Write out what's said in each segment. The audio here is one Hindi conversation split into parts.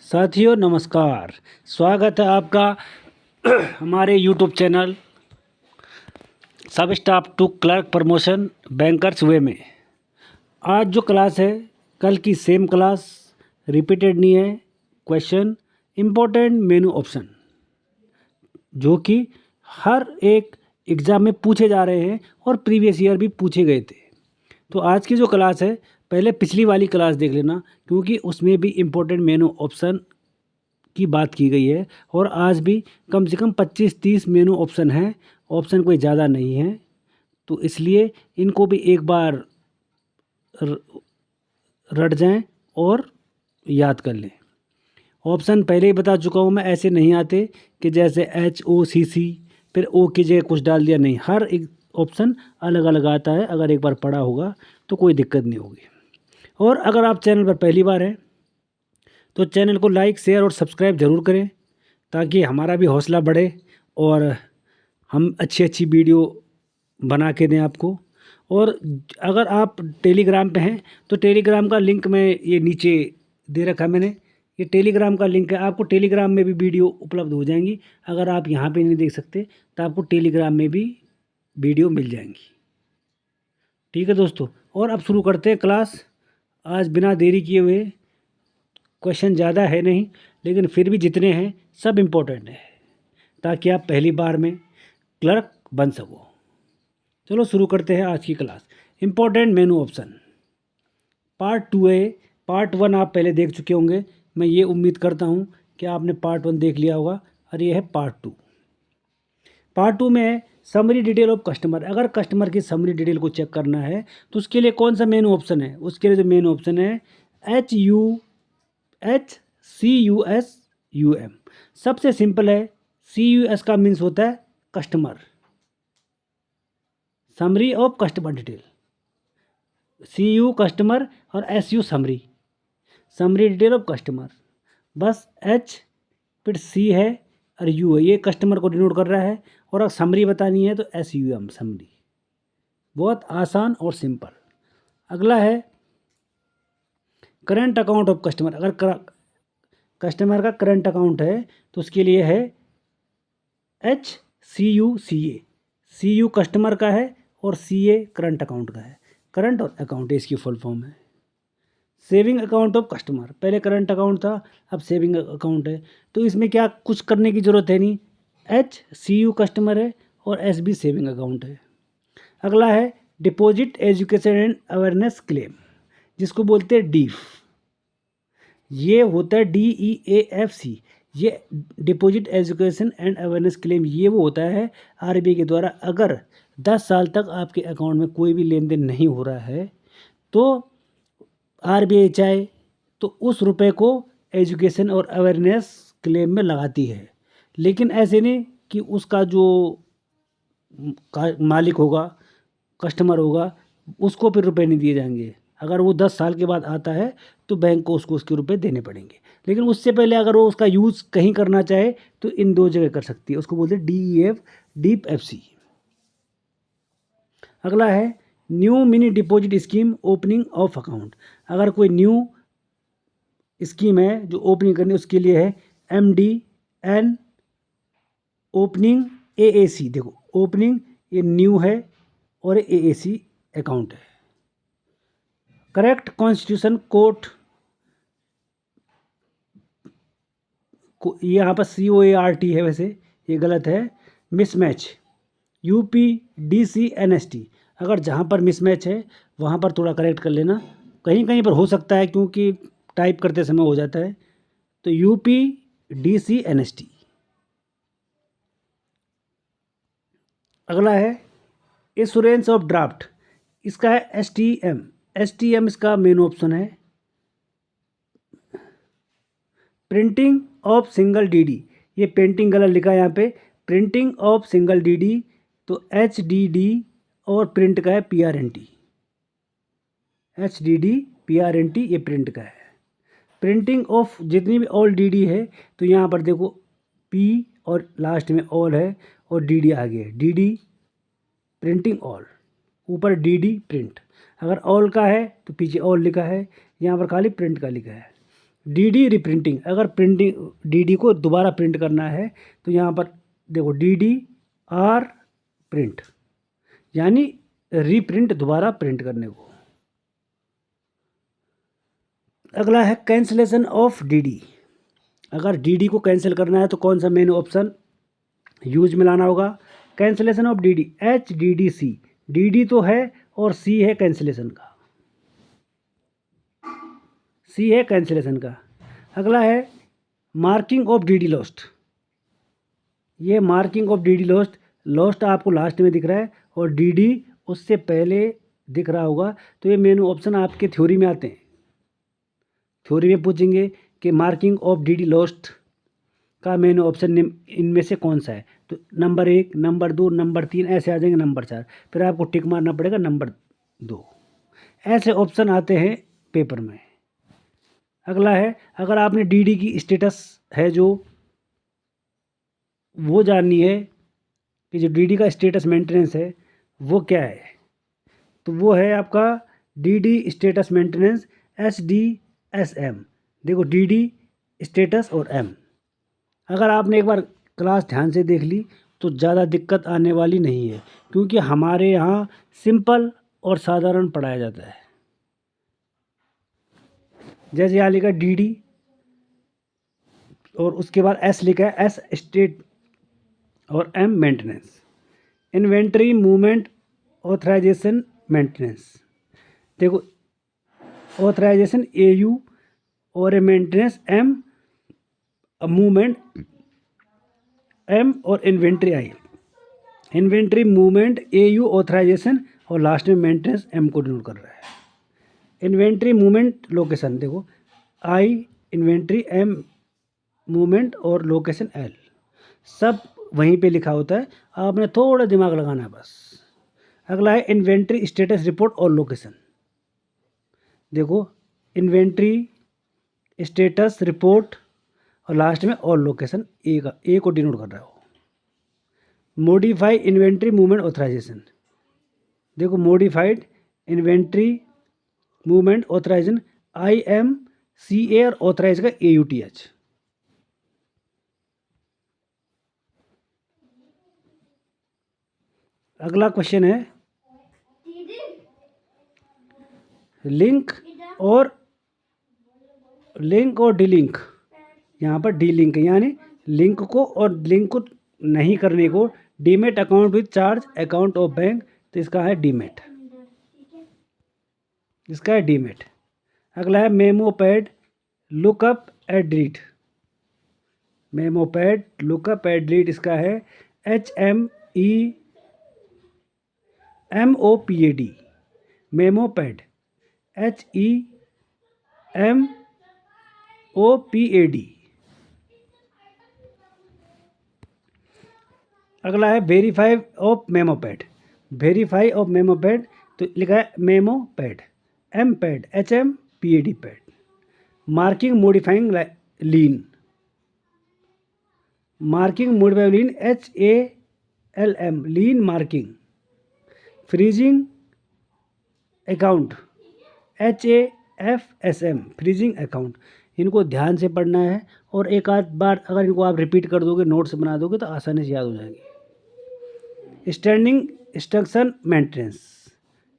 साथियों नमस्कार। स्वागत है आपका हमारे YouTube channel sub staff to clerk promotion Bankers Way में। आज जो क्लास है कल की सेम क्लास रिपीटेड नहीं है। क्वेश्चन इम्पोर्टेंट मेनू ऑप्शन जो कि हर एक एग्ज़ाम में पूछे जा रहे हैं और प्रीवियस ईयर भी पूछे गए थे। तो आज की जो क्लास है पहले पिछली वाली क्लास देख लेना, क्योंकि उसमें भी इम्पोर्टेंट मेनू ऑप्शन की बात की गई है और आज भी कम से कम 25-30 मेनू ऑप्शन हैं। ऑप्शन कोई ज़्यादा नहीं है, तो इसलिए इनको भी एक बार रट जाएं और याद कर लें। ऑप्शन पहले ही बता चुका हूँ मैं, ऐसे नहीं आते कि जैसे HOCC फिर ओ की जगह कुछ डाल दिया, नहीं, हर एक ऑप्शन अलग अलग आता है। अगर एक बार पढ़ा होगा तो कोई दिक्कत नहीं होगी। और अगर आप चैनल पर पहली बार हैं तो चैनल को लाइक शेयर और सब्सक्राइब ज़रूर करें, ताकि हमारा भी हौसला बढ़े और हम अच्छी अच्छी वीडियो बना के दें आपको। और अगर आप टेलीग्राम पे हैं तो टेलीग्राम का लिंक मैं ये नीचे दे रखा है मैंने, ये टेलीग्राम का लिंक है। आपको टेलीग्राम में भी वीडियो उपलब्ध हो जाएंगी। अगर आप यहाँ पे नहीं देख सकते तो आपको टेलीग्राम में भी वीडियो मिल जाएंगी। ठीक है दोस्तों, और अब शुरू करते हैं क्लास। आज बिना देरी किए हुए, क्वेश्चन ज़्यादा है नहीं लेकिन फिर भी जितने हैं सब इम्पोर्टेंट है, ताकि आप पहली बार में क्लर्क बन सको। चलो शुरू करते हैं आज की क्लास। इम्पोर्टेंट मेनू ऑप्शन पार्ट 2 है। पार्ट 1 आप पहले देख चुके होंगे, मैं ये उम्मीद करता हूँ कि आपने पार्ट 1 देख लिया होगा। और ये है पार्ट 2। पार्ट 2 में है समरी डिटेल ऑफ कस्टमर। अगर कस्टमर की समरी डिटेल को चेक करना है तो उसके लिए कौन सा मेनू ऑप्शन है? उसके लिए जो मेनू ऑप्शन है HUCUSUM। सबसे सिंपल है। CUS का मीन्स होता है customer, summary of customer detail. CU customer और SU summary, summary detail of customer. बस H फिर C है और U है, ये कस्टमर को डिनोट कर रहा है। और अगर समरी बतानी है तो SUM समरी। बहुत आसान और सिंपल। अगला है करंट अकाउंट ऑफ कस्टमर। अगर कस्टमर का करंट अकाउंट है तो उसके लिए है HCUCA। CU कस्टमर का है और CA करंट अकाउंट का है। करंट और अकाउंट इसकी फुल फॉर्म है। सेविंग अकाउंट ऑफ कस्टमर, पहले करंट अकाउंट था अब सेविंग अकाउंट है, तो इसमें क्या कुछ करने की ज़रूरत है नहीं। HCU कस्टमर है और SB सेविंग अकाउंट है। अगला है deposit education and awareness claim, जिसको बोलते हैं डीफ। ये होता है DEAFC, ये deposit education and awareness claim. ये वो होता है RBI के द्वारा, अगर 10 साल तक आपके अकाउंट में कोई भी लेन देन नहीं हो रहा है तो RBI चाहे तो उस रुपए को एजुकेशन और अवेयरनेस क्लेम में लगाती है। लेकिन ऐसे नहीं कि उसका जो मालिक होगा, कस्टमर होगा, उसको फिर रुपए नहीं दिए जाएंगे। अगर वो 10 साल के बाद आता है तो बैंक को उसको उसके रुपए देने पड़ेंगे। लेकिन उससे पहले अगर वो उसका यूज़ कहीं करना चाहे तो इन दो जगह कर सकती है, उसको बोलते हैं DEF डीप FC। अगला है new mini deposit scheme opening of account. अगर कोई न्यू स्कीम है जो ओपनिंग करनी, उसके लिए है MDN ओपनिंग AAC। देखो ओपनिंग ये न्यू है और AAC अकाउंट है। करेक्ट कॉन्स्टिट्यूशन कोर्ट, यहाँ पर COART है, वैसे ये गलत है। Mismatch UPDCNST। अगर जहाँ पर मिसमैच है वहाँ पर थोड़ा करेक्ट कर लेना, कहीं कहीं पर हो सकता है क्योंकि टाइप करते समय हो जाता है। तो UPDCNST। अगला है इंश्योरेंस ऑफ ड्राफ्ट, इसका है STM इसका मेन ऑप्शन है। प्रिंटिंग ऑफ सिंगल DD, ये पेंटिंग गलत लिखा है यहाँ पे, प्रिंटिंग ऑफ सिंगल DD तो HDD और प्रिंट का है PRNT। HDD PRNT ये प्रिंट का है। प्रिंटिंग ऑफ जितनी भी ऑल DD है तो यहाँ पर देखो P और लास्ट में ऑल है और DD आगे है। DD प्रिंटिंग ऑल, ऊपर DD प्रिंट। अगर ऑल का है तो पीछे ऑल लिखा है, यहाँ पर खाली प्रिंट का लिखा है। डीडी रिप्रिंटिंग, अगर प्रिंटिंग डीडी को दोबारा प्रिंट करना है तो यहाँ पर देखो डीडी आर प्रिंट, यानी रीप्रिंट, दोबारा प्रिंट करने को। अगला है कैंसिलेशन ऑफ डीडी। अगर डीडी को कैंसिल करना है तो कौन सा मेनू ऑप्शन यूज में लाना होगा? Cancellation of DD, H D D C, DD तो है और सी है कैंसिलेशन का, सी है कैंसिलेशन का। अगला है मार्किंग ऑफ डीडी लॉस्ट। ये marking of DD lost, lost आपको लास्ट में दिख रहा है और डीडी उससे पहले दिख रहा होगा। तो ये मेनू ऑप्शन आपके थ्योरी में आते हैं। थ्योरी में पूछेंगे कि मार्किंग ऑफ डीडी लॉस्ट का मेनू ऑप्शन इनमें से कौन सा है, तो नंबर 1, नंबर 2, नंबर 3 ऐसे आ जाएंगे, नंबर 4 फिर आपको टिक मारना पड़ेगा नंबर 2। ऐसे ऑप्शन आते हैं पेपर में। अगला है अगर आपने डीडी की स्टेटस है जो वो जाननी है कि जो डीडी का स्टेटस मेंटेनेंस है वो क्या है, तो वो है आपका डीडी स्टेटस मेंटेनेंस SDSM। देखो डीडी स्टेटस और एम, अगर आपने एक बार क्लास ध्यान से देख ली तो ज़्यादा दिक्कत आने वाली नहीं है, क्योंकि हमारे यहाँ सिंपल और साधारण पढ़ाया जाता है। जैसे यहाँ लिखा डीडी और उसके बाद एस लिखा है, एस स्टेट और M maintenance. Inventory movement authorisation maintenance, देखो ऑथराइजेशन AU और मेंटेनेंस M, मूवमेंट M और inventory I। Inventory movement AU authorization और लास्ट में मेंटेनेंस M को डिनोट कर रहा है। इन्वेंट्री मूवमेंट लोकेशन, देखो I इन्वेंट्री, M मूवमेंट और लोकेशन L, सब वहीं पे लिखा होता है, आपने थोड़ा दिमाग लगाना है बस। अगला है इन्वेंट्री स्टेटस रिपोर्ट और लोकेशन। देखो इन्वेंट्री स्टेटस रिपोर्ट और लास्ट में और लोकेशन ए को डिनोट कर रहा हो। मॉडिफाई इन्वेंट्री मूवमेंट ऑथराइजेशन, देखो modified inventory movement authorization IMCA और ऑथराइज का AUTH। अगला क्वेश्चन है लिंक और डिलिंक। यहाँ पर डीलिंक यानी लिंक को और लिंक को नहीं करने को demat account with charge account of bank, तो इसका है डीमेट, इसका है डीमेट। अगला है memo pad lookup at delete. Memo pad lookup at delete, इसका है HMEMOPAD। Memo pad HEMOPAD। अगला है verify of memo pad. Verify of memo pad, तो लिखा है memo pad, M pad HMPAD pad. Marking modifying lien, marking modifying lien HALM lien marking. Freezing account HAFSM freezing account. इनको ध्यान से पढ़ना है और एक आध बार अगर इनको आप रिपीट कर दोगे, नोट्स बना दोगे तो आसानी से याद हो जाएंगे। स्टैंडिंग इंस्ट्रक्शन मेंटेनेंस,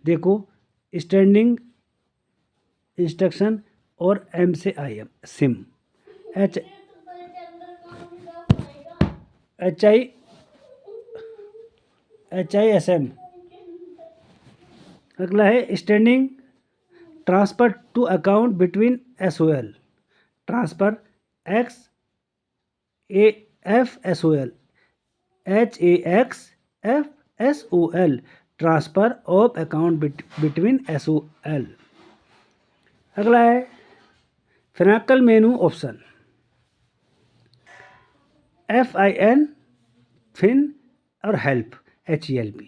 देखो स्टैंडिंग इंस्ट्रक्शन और M से IM सिम HISM। अगला है standing transfer to account between SOL, transfer XAFSOL HAXFSOL transfer of account between SOL। अगला है Finacle menu option FIN FIN और help HELP।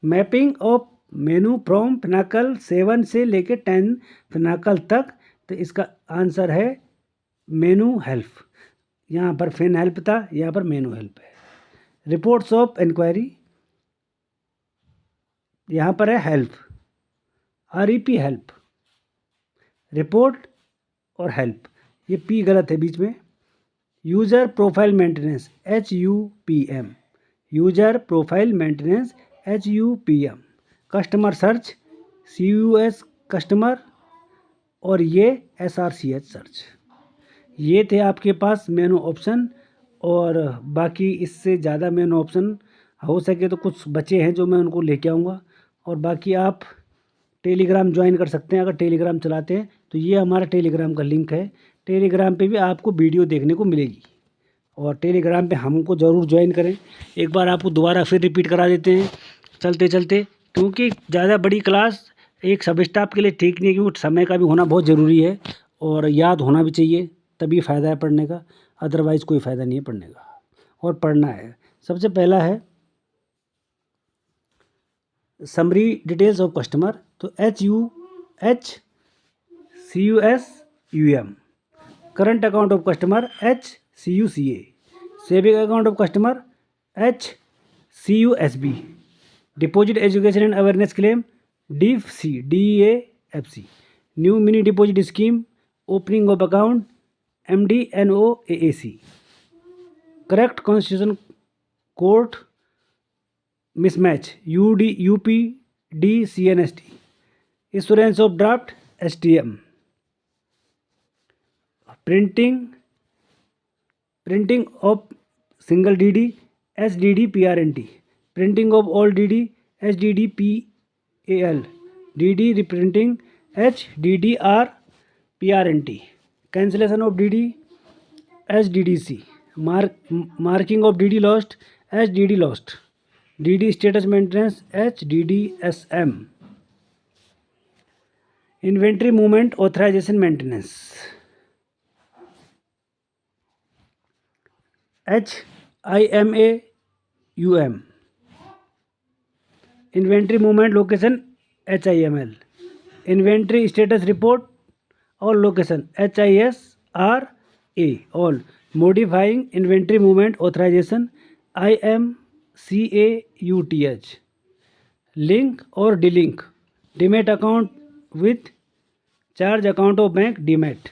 Mapping of menu from Finacle 7 से लेके 10 फिनाकल तक, तो इसका आंसर है मेनू हेल्प। यहाँ पर फिन हेल्प था, यहाँ पर मेनू हेल्प है। रिपोर्ट्स ऑफ इंक्वायरी, यहाँ पर है हेल्प REP हेल्प। रिपोर्ट और हेल्प, ये पी गलत है बीच में। User profile maintenance HUPM, user profile maintenance HUPM। Customer search CUS customer, और ये SRCH सर्च। ये थे आपके पास मेनू ऑप्शन, और बाकी इससे ज़्यादा मेनू ऑप्शन हो सके तो कुछ बचे हैं जो मैं उनको लेके आऊँगा। और बाकी आप टेलीग्राम ज्वाइन कर सकते हैं अगर टेलीग्राम चलाते हैं तो। ये हमारा टेलीग्राम का लिंक है, टेलीग्राम पे भी आपको वीडियो देखने को मिलेगी, और टेलीग्राम पे हमको ज़रूर ज्वाइन करें। एक बार आपको दोबारा फिर रिपीट करा देते हैं चलते चलते, क्योंकि ज़्यादा बड़ी क्लास एक सब स्टाफ के लिए ठीक नहीं है, क्योंकि समय का भी होना बहुत ज़रूरी है और याद होना भी चाहिए, तभी फ़ायदा है पढ़ने का, अदरवाइज़ कोई फ़ायदा नहीं है पढ़ने का। और पढ़ना है, सबसे पहला है समरी डिटेल्स ऑफ कस्टमर, तो HUCUSUM। Current account of customer HCUCA। Saving account of customer HCUSB। Deposit education and awareness claim DEAFC। New mini deposit scheme opening of account MDNOAAC। Correct constitution court mismatch UPDCNST। Insurance of draft STM। Printing of single DD SDD-PRNT। Printing of all DD SDD-PAL। DD रिप्रिंटिंग HDDR-PRNT। Cancellation of DD SDDC। Marking of DD lost SDD lost. DD status maintenance HDDSM। Inventory movement authorisation maintenance HIMAUM। Inventory movement location HIML। Inventory status report और location HISRA all. Modifying inventory movement authorisation IMCAUTH। Link और delink demat account with charge account of bank demat.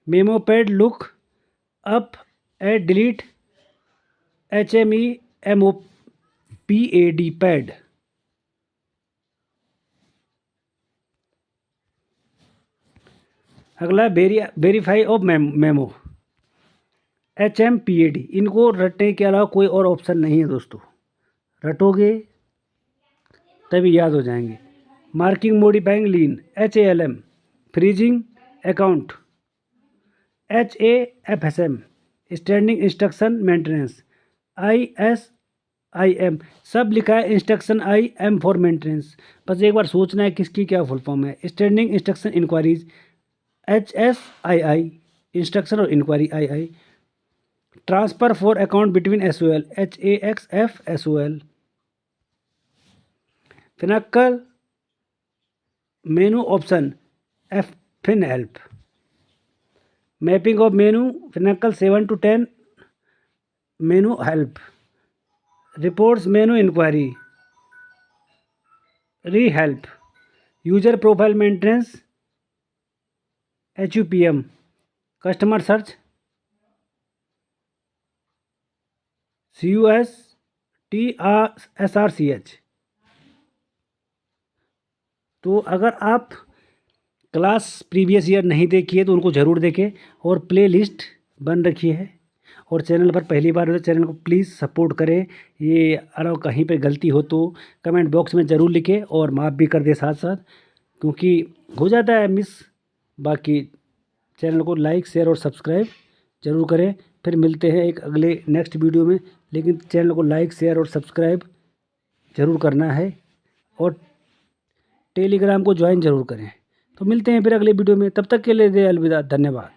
Memo pad look up at delete HMEMOPAD pad. अगला वेरीफाई ऑफ मेमो HMPAD। इनको रटने के अलावा कोई और ऑप्शन नहीं है दोस्तों, रटोगे तभी याद हो जाएंगे। Marking modifying lien HALM। Freezing account HAFSM। Standing instruction maintenance ISIM। सब लिखा है इंस्ट्रक्शन IM फॉर मेंटेनेंस, बस एक बार सोचना है किसकी क्या फुल फॉर्म है। Standing instruction enquiries HSII। Instruction और enquiry II। Transfer for account between SOL HAXF-SOL। Finacle menu option FIN help. Mapping of menu Finacle 7 to 10 menu help. Reports menu enquiry re help. User profile maintenance HUPM। Customer search CUSTRSRCH। तो अगर आप क्लास प्रीवियस ईयर नहीं देखी है तो उनको ज़रूर देखें, और प्ले लिस्ट बन रखी है। और चैनल पर पहली बार हो तो चैनल को प्लीज़ सपोर्ट करें। ये अगर कहीं पे गलती हो तो कमेंट बॉक्स में ज़रूर लिखें और माफ़ भी कर दे साथ साथ, क्योंकि हो जाता है मिस। बाकी चैनल को लाइक शेयर और सब्सक्राइब ज़रूर करें। फिर मिलते हैं एक अगले नेक्स्ट वीडियो में, लेकिन चैनल को लाइक शेयर और सब्सक्राइब ज़रूर करना है, और टेलीग्राम को ज्वाइन ज़रूर करें। तो मिलते हैं फिर अगले वीडियो में, तब तक के लिए दे अलविदा, धन्यवाद।